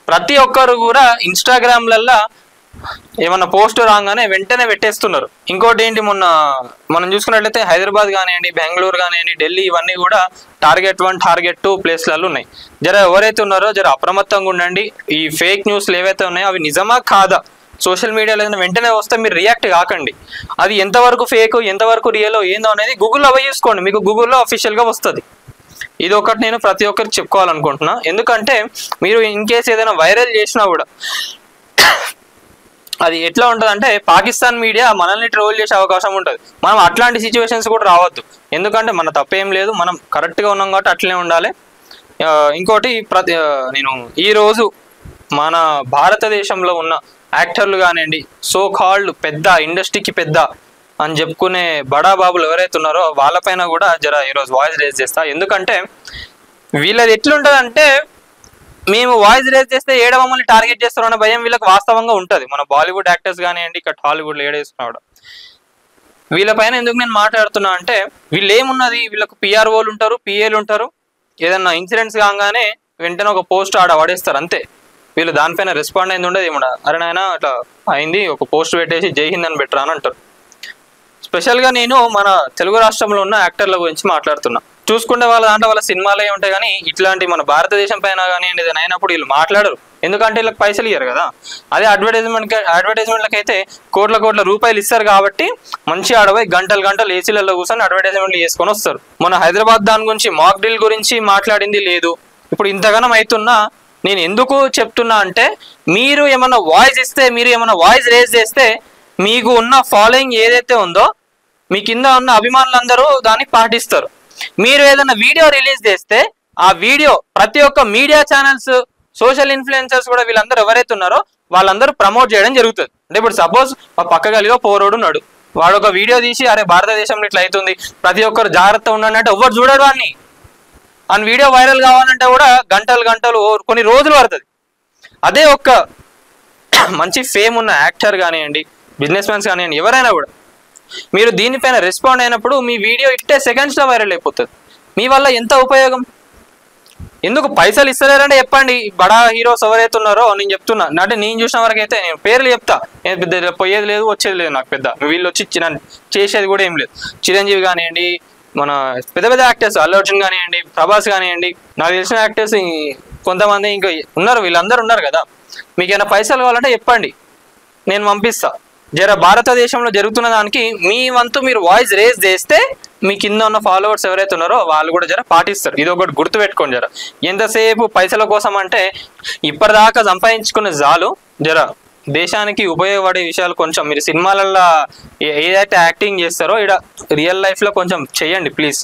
ప్రతి ఒక్కరు కూడా ఇన్స్టాగ్రామ్లల్లో ఏమన్నా పోస్ట్ రాగానే వెంటనే పెట్టేస్తున్నారు. ఇంకోటి ఏంటి, మొన్న మనం చూసుకున్నట్లయితే హైదరాబాద్ కానివ్వండి, బెంగళూరు కానివ్వండి, ఢిల్లీ, ఇవన్నీ కూడా టార్గెట్ 1, టార్గెట్ 2 ప్లేస్లలో ఉన్నాయి. జర ఎవరైతే ఉన్నారో జర అప్రమత్తంగా ఉండండి. ఈ ఫేక్ న్యూస్లు ఏవైతే ఉన్నాయో అవి నిజమా కాదా సోషల్ మీడియాలో ఏదైనా వెంటనే వస్తే మీరు రియాక్ట్ కాకండి. అది ఎంతవరకు ఫేక్, ఎంతవరకు రియలో ఏందో అనేది గూగుల్లో అవి చూసుకోండి, మీకు గూగుల్లో అఫీషియల్గా వస్తుంది. ఇది ఒకటి నేను ప్రతి ఒక్కరికి చెప్పుకోవాలనుకుంటున్నా. ఎందుకంటే మీరు ఇన్ కేసు ఏదైనా వైరల్ చేసినా కూడా అది ఎట్లా ఉంటుంది అంటే పాకిస్తాన్ మీడియా మనల్ని ట్రోల్ చేసే అవకాశం ఉంటుంది. మనం అట్లాంటి సిచ్యువేషన్స్ కూడా రావద్దు. ఎందుకంటే మన తప్పేం లేదు, మనం కరెక్ట్గా ఉన్నాం కాబట్టి అట్లనే ఉండాలి. ఇంకోటి నేను ఈరోజు మన భారతదేశంలో ఉన్న యాక్టర్లు కానివ్వండి, సో కాల్డ్ పెద్ద ఇండస్ట్రీకి పెద్ద అని చెప్పుకునే బడా బాబులు ఎవరైతే ఉన్నారో వాళ్ళపైన కూడా జర ఈరోజు వాయిస్ రేజ్ చేస్తా. ఎందుకంటే వీళ్ళది ఎట్లుంటుందంటే మేము వాయిస్ రేజ్ చేస్తే ఏడ మమ్మల్ని టార్గెట్ చేస్తారన్న భయం వీళ్ళకి వాస్తవంగా ఉంటుంది. మన బాలీవుడ్ యాక్టర్స్ కానివ్వండి, ఇక్కడ హాలీవుడ్లో ఏడేస్తున్నాడు. వీళ్ళపైన ఎందుకు నేను మాట్లాడుతున్నా అంటే వీళ్ళు ఏమున్నది, వీళ్ళకు పిఆర్ఓలు ఉంటారు, పిఏలు ఉంటారు. ఏదన్నా ఇన్సిడెంట్స్ కాగానే వెంటనే ఒక పోస్ట్ పడేస్తారు అంతే. వీళ్ళు దానిపైన రెస్పాండ్ అయింది ఉండదు ఏమన్నా, అరే నాయన అట్లా అయింది ఒక పోస్ట్ పెట్టేసి జై హింద్ అని పెట్టరా అని అంటారు. స్పెషల్గా నేను మన తెలుగు రాష్ట్రంలో ఉన్న యాక్టర్ల గురించి మాట్లాడుతున్నా. చూసుకుంటే వాళ్ళ దాంట్లో వాళ్ళ సినిమాలే ఉంటాయి, కానీ ఇట్లాంటి మన భారతదేశం పైన కానీ ఏదైనా అయినప్పుడు వీళ్ళు మాట్లాడరు. ఎందుకంటే వీళ్ళకి పైసలు ఇయ్యరు కదా. అదే అడ్వర్టైజ్మెంట్లకి అయితే కోట్ల రూపాయలు ఇస్తారు కాబట్టి మంచి ఆడపోయి గంటలు ఏసీలలో కూర్చొని అడ్వర్టైజ్మెంట్లు చేసుకొని వస్తారు. మన హైదరాబాద్ దాని గురించి మాక్ డ్రిల్ గురించి మాట్లాడింది లేదు. ఇప్పుడు ఇంతగానం అవుతున్నా నేను ఎందుకు చెప్తున్నా అంటే మీరు ఏమన్నా వాయిస్ ఇస్తే, మీరు ఏమన్నా వాయిస్ రేజ్ చేస్తే మీకు ఉన్న ఫాలోయింగ్ ఏదైతే ఉందో మీ కింద ఉన్న అభిమానులందరూ దాన్ని పాటిస్తారు. మీరు ఏదైనా వీడియో రిలీజ్ చేస్తే ఆ వీడియో ప్రతి ఒక్క మీడియా ఛానల్స్, సోషల్ ఇన్ఫ్లుయెన్సర్స్ కూడా వీళ్ళందరూ ఎవరైతే ఉన్నారో వాళ్ళందరూ ప్రమోట్ చేయడం జరుగుతుంది. అంటే ఇప్పుడు సపోజ్ పక్క గలిలో పోరోడు ఉన్నాడు, వాడు ఒక వీడియో తీసి అరే భారతదేశంలో ఇట్లా అవుతుంది, ప్రతి ఒక్కరు జాగ్రత్త ఉండండి అంటే ఎవరు చూడరు వాడిని. ఆ వీడియో వైరల్ కావాలంటే కూడా గంటలు కొన్ని రోజులు పడుతుంది. అదే ఒక్క మంచి ఫేమ్ ఉన్న యాక్టర్ కానివ్వండి, బిజినెస్ మ్యాన్స్ కానివ్వండి, ఎవరైనా కూడా మీరు దీనిపైన రెస్పాండ్ అయినప్పుడు మీ వీడియో ఇట్టే సెకండ్స్లో వైరల్ అయిపోతుంది. మీ వల్ల ఎంత ఉపయోగం? ఎందుకు పైసలు ఇస్తలేరంటే చెప్పండి. బడా హీరోస్ ఎవరైతే ఉన్నారో నేను చెప్తున్నా, అంటే నేను చూసిన వరకు అయితే నేను పేర్లు చెప్తా, పెద్ద పోయేది లేదు వచ్చేది లేదు నాకు. పెద్ద వీళ్ళు వచ్చి చేసేది కూడా ఏం లేదు. చిరంజీవి కానివ్వండి, మన పెద్ద యాక్టర్స్ అల్లు అర్జున్ కానివ్వండి, ప్రభాస్ కానివ్వండి, నాకు తెలిసిన యాక్టర్స్ కొంతమంది ఇంకా ఉన్నారు, వీళ్ళందరూ ఉన్నారు కదా. మీకు ఏమైనా పైసలు కావాలంటే చెప్పండి, నేను పంపిస్తా. జర భారతదేశంలో జరుగుతున్న దానికి మీ వంతు మీరు వాయిస్ రేజ్ చేస్తే మీ కింద ఉన్న ఫాలోవర్స్ ఎవరైతే ఉన్నారో వాళ్ళు కూడా జర పాటిస్తారు. ఇది ఒకటి గుర్తుపెట్టుకోండి. జర ఎంతసేపు పైసల కోసం అంటే ఇప్పటిదాకా సంపాదించుకునే చాలు. జర దేశానికి ఉపయోగపడే విషయాలు కొంచెం మీరు సినిమాలలో ఏదైతే యాక్టింగ్ చేస్తారో ఇక్కడ రియల్ లైఫ్లో కొంచెం చెయ్యండి ప్లీజ్.